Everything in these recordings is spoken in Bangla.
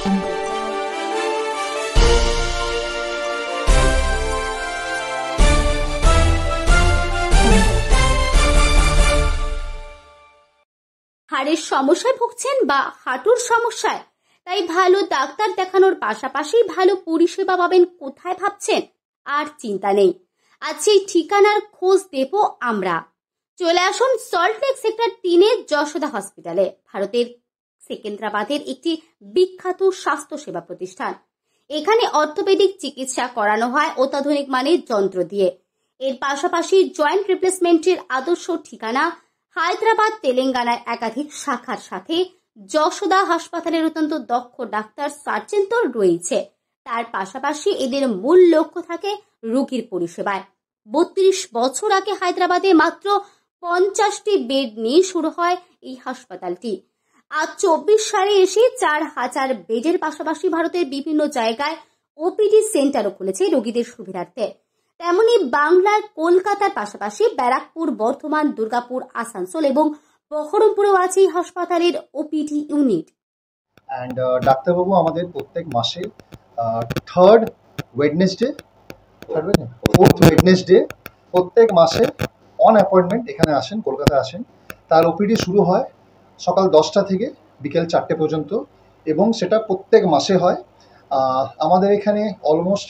হাড়ের সমস্যায় ভুগছেন বা হাঁটুর সমস্যায়, তাই ভালো ডাক্তার দেখানোর পাশাপাশি ভালো পরিষেবা পাবেন কোথায় ভাবছেন? আর চিন্তা নেই, আজ সেই ঠিকানার খোঁজ দেব আমরা। চলে আসুন সল্টলেক সেক্টর 3-এর যশোদা হসপিটালে, ভারতের সেকেন্দ্রাবাদের একটি বিখ্যাত স্বাস্থ্য সেবা প্রতিষ্ঠান। এখানে অর্থোপেডিক চিকিৎসা করানো হয় অত্যাধুনিক মানের যন্ত্র দিয়ে। এর পাশাপাশি জয়েন্ট রিপ্লেসমেন্টের আদর্শ ঠিকানা হায়দ্রাবাদ, তেলেঙ্গানার একাধিক শাখার সাথে যশোদা হাসপাতালের অত্যন্ত দক্ষ ডাক্তার সার্জন তো রয়েছে। তার পাশাপাশি এদের মূল লক্ষ্য থাকে রোগীর পরিষেবায়। 32 বছর আগে হায়দ্রাবাদে মাত্র 50টি বেড নিয়ে শুরু হয় এই হাসপাতালটি। আজ 24 সালে এসে 4000 বেডের পাশাপাশি ভারতের বিভিন্ন জায়গায় ওপিডি সেন্টারও খুলেছে রোগীদের সুবিধার্থে। তেমনি বাংলার কলকাতার পাশাপাশি ব্যারাকপুর, বর্ধমান, দুর্গাপুর, আসানসোল এবং বহরমপুরেও আছে এই হাসপাতালের ওপিডি ইউনিট। অ্যান্ড ডাক্তারবাবু আমাদের প্রত্যেক মাসে থার্ড ওয়েডনেসডে ফোর্থ ওয়েডনেসডে প্রত্যেক মাসে অন অ্যাপয়েন্টমেন্ট এখানে আসেন, কলকাতায় আসেন। তার ওপিডি শুরু হয় সকাল 10টা থেকে বিকেল 4টে পর্যন্ত এবং সেটা প্রত্যেক মাসে হয়। আমাদের এখানে অলমোস্ট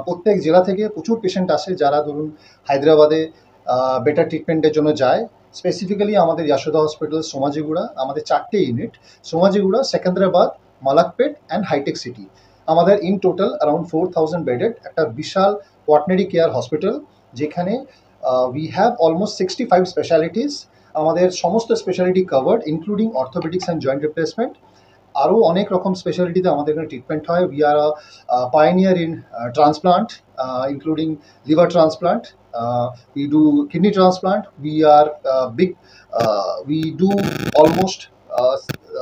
প্রত্যেক জেলা থেকে প্রচুর পেশেন্ট আসে যারা ধরুন হায়দ্রাবাদে বেটার ট্রিটমেন্টের জন্য যায়। স্পেসিফিক্যালি আমাদের যশোদা হসপিটাল সোমাজিগুড়া, আমাদের 4টে unit, Somajiguda, Secunderabad, Malakpet and hitech city. আমাদের ইন টোটাল অ্যারাউন্ড 4000 বেডেড একটা বিশাল কোয়াটারনারি কেয়ার হসপিটাল, যেখানে উই হ্যাভ অলমোস্ট 65 স্পেশালিটিস। আমাদের সমস্ত speciality covered including orthopaedics and joint replacement. আরও অনেক রকম স্পেশালিটিতে আমাদের এখানে ট্রিটমেন্ট হয়। We are pioneer in transplant including liver transplant, we do kidney transplant, we are big, we do almost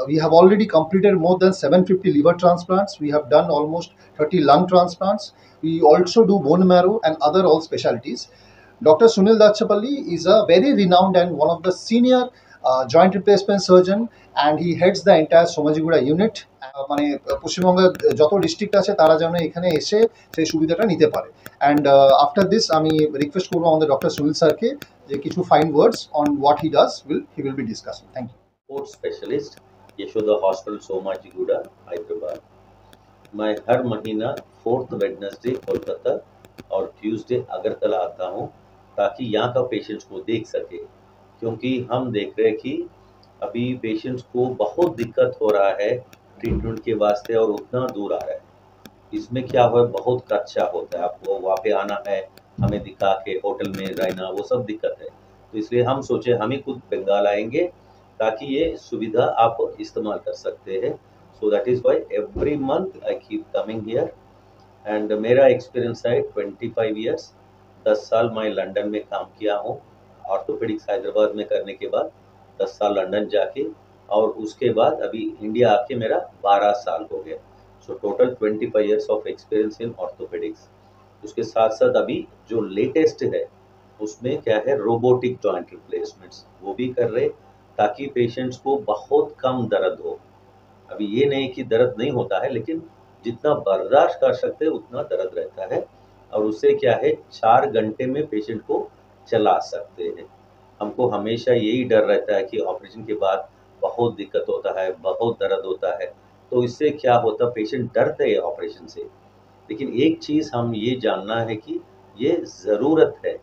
we have already completed more than 750 liver transplants. We have done almost 30 lung transplants. We also do bone marrow and other all specialties. Dr. Sunil Dachapalli is a very renowned and one of the senior joint replacement surgeon, and he heads the entire Somajiguda unit. মানে পশ্চিমবঙ্গের যত ডিস্ট্রিক্ট আছে তারা যেন এখানে এসে সেই সুবিধাটা নিতে পারে। অ্যান্ড আফটার দিস আমি রিকোয়েস্ট করবো আমাদের ডক্টর সুনীল স্যারকে যে কিছু fine words on what he does he will be discussing. Thank you. Sports specialist, Yashoda hospital Somajiguda, Hyderabad. मैं हर महीना 4th वेडनेसडे कोलकाता और ट्यूसडे अगरतला आता हूँ ताकि यहाँ का पेशेंट्स को देख सके, क्योंकि हम देख रहे हैं कि अभी पेशेंट्स को बहुत दिक्कत हो रहा है ट्रीटमेंट के वास्ते और उतना दूर आ रहा है। इसमें क्या हुआ, बहुत खर्चा होता है, आपको वहाँ पे आना है, हमें दिखा के होटल में रहना, वो सब दिक्कत है। तो इसलिए हम सोचे हम ही खुद बंगाल आएंगे ताकि ये सुविधा आप इस्तेमाल कर सकते हैं। So that is why every month I keep coming here. And मेरा एक्सपीरियंस है 25 ईयर्स। 10 साल मैं लंदन में काम किया हूँ, ऑर्थोपेडिक्स हैदराबाद में करने के बाद 10 साल लंदन जाके, और उसके बाद अभी इंडिया आके मेरा 12 साल हो गया। So total 25 years of experience in orthopaedics. उसके साथ साथ अभी जो लेटेस्ट है उसमें क्या है, रोबोटिक जॉइंट रिप्लेसमेंट्स वो भी कर रहे, ताकि पेशेंट्स को बहुत कम दर्द हो। अभी ये नहीं कि दर्द नहीं होता है, लेकिन जितना बर्दाश्त कर सकते हैं उतना दर्द रहता है, और उससे क्या है 4 घंटे में पेशेंट को चला सकते हैं। हमको हमेशा यही डर रहता है कि ऑपरेशन के बाद बहुत दिक्कत होता है, बहुत दर्द होता है, तो इससे क्या होता, पेशेंट डरते हैं ऑपरेशन से। लेकिन एक चीज़ हम ये जानना है कि ये ज़रूरत है,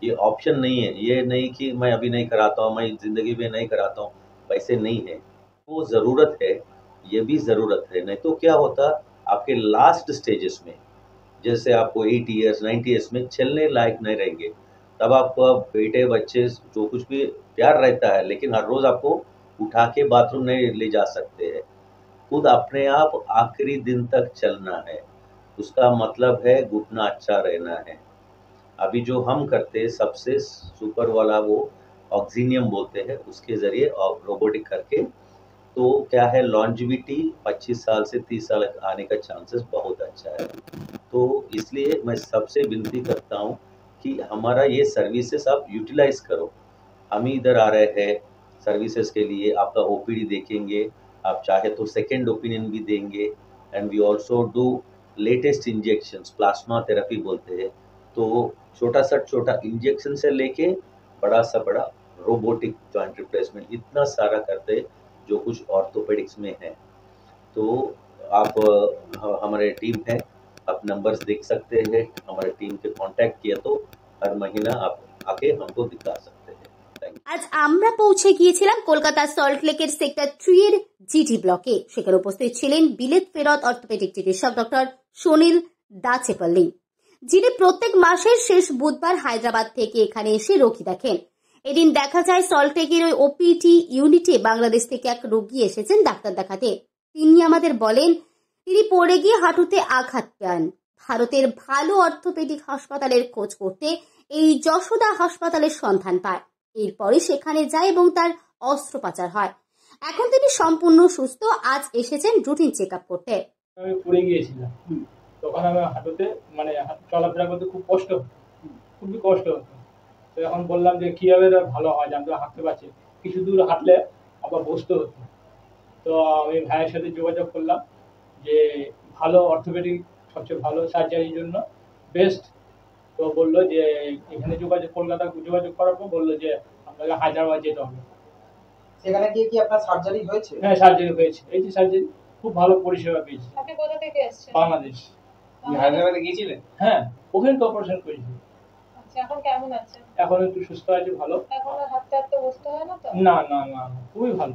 ये ऑप्शन नहीं है। ये नहीं कि मैं अभी नहीं कराता हूँ, मैं ज़िंदगी में नहीं कराता हूँ, वैसे नहीं है। वो ज़रूरत है, ये भी ज़रूरत है। नहीं तो क्या होता, आपके लास्ट स्टेजेस में, जैसे आपको 80 ईयर्स 90 ईयर्स में चलने लायक नहीं रहेंगे, तब आपको बेटे बच्चे जो कुछ भी प्यार रहता है, लेकिन हर रोज़ आपको उठा के बाथरूम नहीं ले जा सकते हैं। खुद अपने आप आखिरी दिन तक चलना है, उसका मतलब है घुटना अच्छा रहना है। अभी जो हम करते हैं सबसे सुपर वाला वो ऑक्सीनियम बोलते हैं, उसके ज़रिए और रोबोटिक करके, तो क्या है लॉन्जिविटी 25 साल से 30 साल आने का चांसेस बहुत अच्छा है। तो इसलिए मैं सबसे विनती करता हूँ कि हमारा ये सर्विसेज आप यूटिलाइज़ करो। हम ही इधर आ रहे हैं सर्विसेज के लिए, आपका ओपीडी देखेंगे, आप चाहे तो सेकेंड ओपिनियन भी देंगे, and we also do latest injections, plasma therapy बोलते हैं। तो छोटा इंजेक्शन से लेके बड़ा सा बड़ा रोबोटिक जॉइंट रिप्लेसमेंट, इतना सारा करते हैं जो कुछ ऑर्थोपेडिक्स में है। तो आप हमारे टीम है, आप नंबर्स देख सकते हैं, हमारे टीम के कांटेक्ट किया तो हर महीना आप आके हमको दिखा सकते हैं। Thank you. আজ আমরা পৌঁছে গিয়েছিলাম কলকাতার সল্টলেকের সেক্টর 3 এর জিটি ব্লকে। সেখানে উপস্থিত ছিলেন বিলেত ফেরত অর্থোপেডিক চিকিৎসক ডক্টর সুনীল দাচেপল্লি, যিনি প্রত্যেক মাসের শেষ বুধবার হায়দ্রাবাদ থেকে এখানে এসে রোগী দেখেন। এদিন দেখা যায় সল্টলেকের ওই ওপিটি ইউনিটে বাংলাদেশ থেকে এক রোগী এসেছেন ডাক্তার দেখাতে। তিনি আমাদের বলেন তিনি পড়ে গিয়ে হাঁটুতে আঘাত পান। ভারতের ভালো অর্থোপেডিক হাসপাতালের খোঁজ করতে এই যশোদা হাসপাতালের সন্ধান পায়। এরপরে সেখানে যায় এবং তার অস্ত্রোপচার হয়। এখন তিনি সম্পূর্ণ সুস্থ। আজ এসেছেন রুটিন চেক আপ করতে। আমি পড়ে গিয়েছিলাম, তখন আমি হাঁটুতে মানে চলাফেরা করতে খুব কষ্ট হতো, খুবই কষ্ট হতো। তো এখন বললাম যে কীভাবে ভালো হয়, যে আমি তো হাঁটতে পারছি, কিছু দূর হাঁটলে আবার বসতে হতো। তো আমি ভাইয়ের সাথে যোগাযোগ করলাম যে ভালো অর্থোপেডিক সবচেয়ে ভালো সার্জারির জন্য বেস্ট। তো বললো যে এখানে কলকাতা যোগাযোগ করার পর বললো যে আপনাকে হায়দ্রাবাদ যেতে হবে। সেখানে গিয়ে কি আপনার সার্জারি হয়েছে? হ্যাঁ, সার্জারি হয়েছে, এই যে সার্জারি খুব ভালো পরিষেবা পেয়েছি। আপনি কোথা থেকে এসেছেন? বাংলাদেশ। হায়দ্রাবাদে গিয়েছিলেন? হ্যাঁ, ওখানে তো অপারেশন করেছি। আচ্ছা, এখন কেমন আছেন? এখন একটু সুস্থ আছে, ভালো। এখন আর হাঁটতে হাঁটতে বসতে হয় না তো? না না না, খুবই ভালো।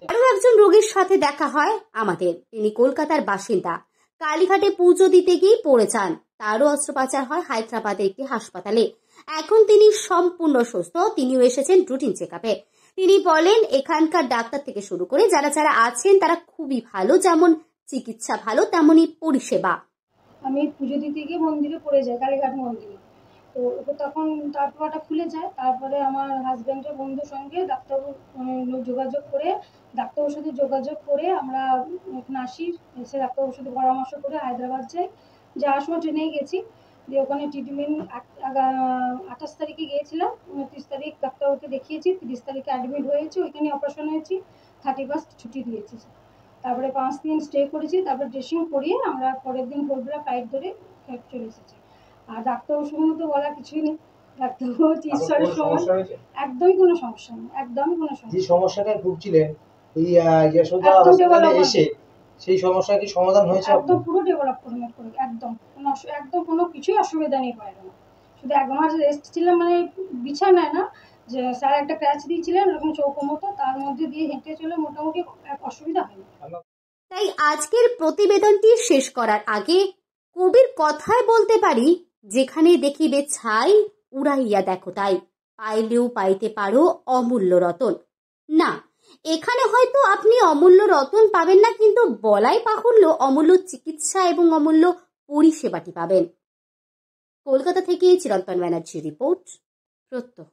আরো একজন রোগীর সাথে দেখা হয় আমাদের। তিনি কলকাতার বাসিন্দা। কালীঘাটে পুজো দিতে গিয়ে পড়ে যান। তারও অস্ত্রোপচার হয় হায়দ্রাবাদের একটি হাসপাতালে। এখন তিনি সম্পূর্ণ সুস্থ। তিনিও এসেছেন রুটিন চেক আপে। তিনি বলেন এখানকার ডাক্তার থেকে শুরু করে যারা যারা আছেন তারা খুবই ভালো। যেমন চিকিৎসা ভালো, তেমনই পরিষেবা। আমি পুজো দিতে গিয়ে মন্দিরে পড়ে যাই, কালীঘাট মন্দিরে। তো তখন তারপরটা খুলে যায়। তারপরে আমার হাজব্যান্ডের বন্ধুর সঙ্গে ডাক্তারবাবুর সাথে যোগাযোগ করে আমরা এখানে আসি। এসে ডাক্তারবাবুর সাথে পরামর্শ করে হায়দ্রাবাদ যাই। যাওয়ার সময় ট্রেনেই গেছি, দিয়ে ওখানে ট্রিটমেন্ট 28 তারিখে গিয়েছিলাম। 29 তারিখ ডাক্তারবাবুকে দেখিয়েছি, 30 তারিখে অ্যাডমিট হয়েছি, ওইখানে অপারেশন হয়েছি। 31 ছুটি দিয়েছি। তারপরে 5 দিন স্টে করেছি। তারপর ড্রেসিং করিয়ে আমরা পরের দিন ভোরবেলা ফ্লাইট ধরে চলে এসেছি। আর ডাক্তারবাবুর সঙ্গে তো বলার কিছুই নেই। ডাক্তারবাবু চিকিৎসার সময় একদমই কোনো সমস্যা নেই, একদমই কোনো সমস্যা। যে সমস্যাটায় ভুগছিলেন এই যশোদা হাসপাতালে এসে, সেই সমস্যা কি সমাধান হয়েছে? একদম পুরো ডেভেলপমেন্ট করে, একদম কোনো কিছুই অসুবিধা নেই পায় না। শুধু 1 মাস রেস্ট ছিলাম, মানে বিছানায় না, যে স্যার একটা ক্র্যাচ দিয়েছিলেন এরকম চৌকো মতো, তার মধ্যে দিয়ে হেঁটে চলে মোটামুটি অসুবিধা হয়নি। তাই আজকের প্রতিবেদনটি শেষ করার আগে কবির কথায় বলতে পারি, যেখানে দেখিবে ছাই উড়াইয়া দেখো তাই, পাইলেও পাইতে পারো অমূল্য রতন। না, এখানে হয়তো আপনি অমূল্য রতন পাবেন না, কিন্তু বলাই বাহুল্য অমূল্য চিকিৎসা এবং অমূল্য পরিষেবাটি পাবেন। কলকাতা থেকে চিরন্তন ব্যানার্জি রিপোর্ট, প্রত্যহ।